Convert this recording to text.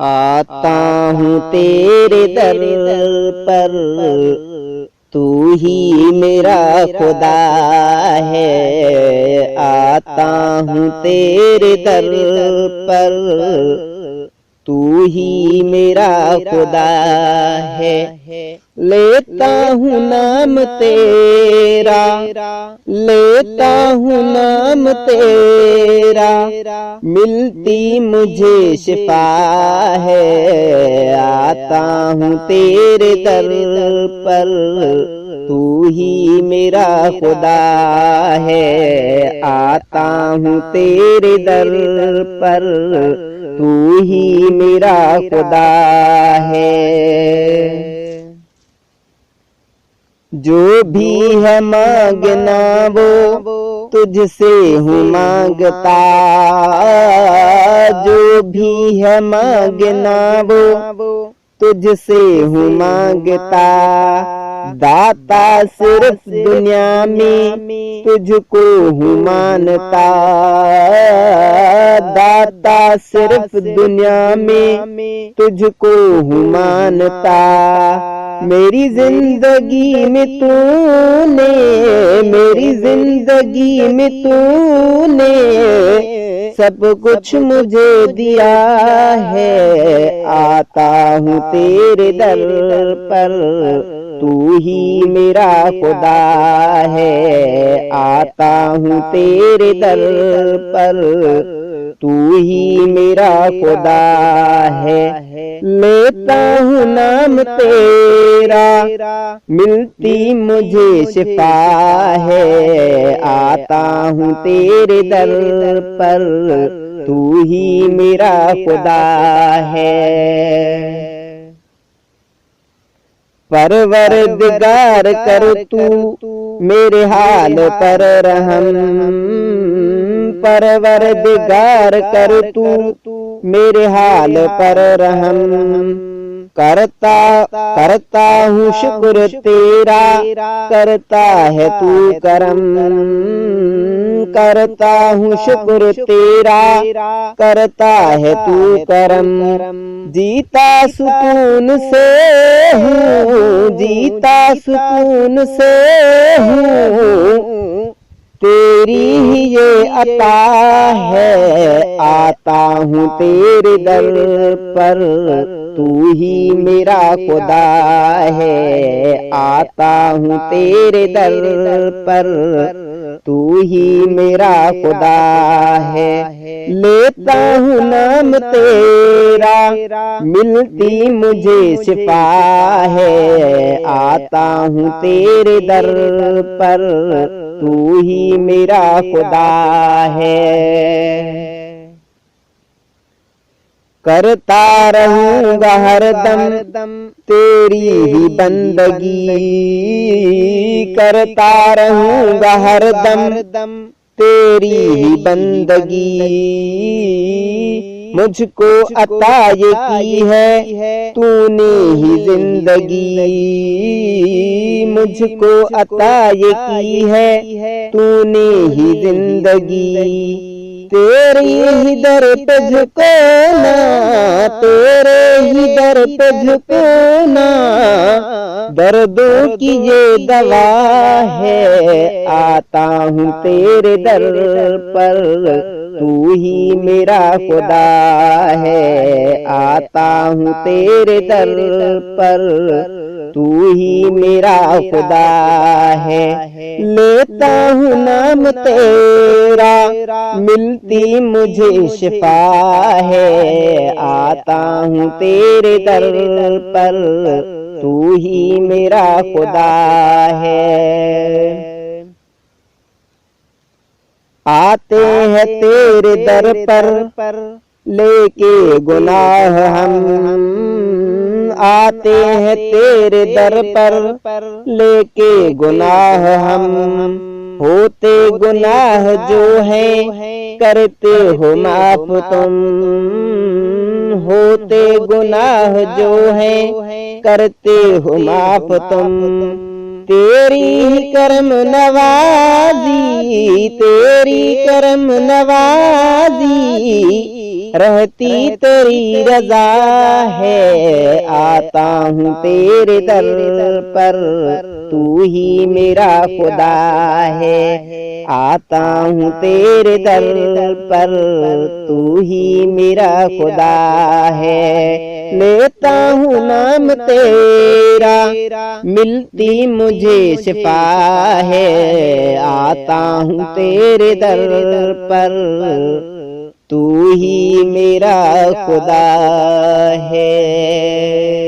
آتا ہوں تیرے در پر، تو ہی میرا خدا ہے۔ آتا ہوں تیرے در پر، تو ہی میرا خدا ہے۔ لیتا ہوں نام تیرا، لیتا ہوں نام تیرا، ملتی مجھے شفا ہے۔ آتا ہوں تیرے در پر، تو ہی میرا خدا ہے۔ آتا ہوں تیرے در پر، تو ہی میرا خدا ہے۔ جو بھی ہے مانگنا وہ تجھ سے ہوں مانگتا، جو بھی ہے مانگنا وہ تجھ سے ہوں مانگتا۔ داتا صرف دنیا میں تجھ کو ہوں مانتا، داتا صرف دنیا میں تجھ کو ہوں مانتا۔ میری زندگی میں تو نے، میری زندگی میں تو نے سب کچھ مجھے دیا ہے۔ آتا ہوں تیرے در پر، تو ہی میرا خدا ہے۔ آتا ہوں تیرے در پر، تو ہی میرا خدا ہے۔ لیتا ہوں نام تیرا، ملتی مجھے شفا ہے۔ آتا ہوں تیرے در پر، تو ہی میرا خدا ہے۔ پروردگار کر تو میرے حال پر رحم، پروردگار کر تو میرے حال پر رحم۔ کرتا ہوں شکر تیرا، کرتا ہے تو کرم، کرتا ہوں شکر تیرا، کرتا ہے تو کرم۔ جیتا سکون سے ہوں، جیتا سکون سے ہوں، تیری ہی یہ عطا ہے۔ آتا ہوں تیرے در پر، تو ہی میرا خدا ہے۔ آتا ہوں تیرے در پر، تو ہی میرا خدا ہے۔ لیتا ہوں نام تیرا، ملتی مجھے شفا ہے۔ آتا ہوں تیرے در پر، تو ہی میرا خدا ہے۔ کرتا رہوں گا ہر دم تیری ہی بندگی، کرتا رہوں گا ہر دم تیری ہی بندگی۔ مجھ کو عطا یہ کی ہے تو نے ہی زندگی، مجھ کو عطا یہ کی ہے تو نے ہی زندگی۔ تیری ہی در پہ جھکونا، تیرے ہی در پہ جھکونا، دردوں کی یہ دوا ہے۔ آتا ہوں تیرے در پر، تو ہی میرا خدا ہے۔ آتا ہوں تیرے در پر، تو ہی میرا خدا ہے۔ لیتا ہوں نام تیرا، ملتی مجھے شفا ہے۔ آتا ہوں تیرے در پر، تو ہی میرا خدا ہے۔ آتے ہیں تیرے در پر لے کے گناہ ہم، آتے ہیں تیرے در پر لے کے گناہ ہم۔ ہوتے گناہ جو ہیں کرتے ہو معاف تم، ہوتے گناہ جو ہیں کرتے ہو معاف تم۔ تیری کرم نوازی، تیری کرم نوازی، رہتی تیری رضا ہے، آتا ہوں تیرے در پر، تو ہی میرا خدا ہے، آتا ہوں تیرے در پر، تو ہی میرا خدا ہے، لیتا ہوں نام تیرا، ملتی مجھے شفا ہے، آتا ہوں تیرے در پر، تو ہی میرا خدا ہے۔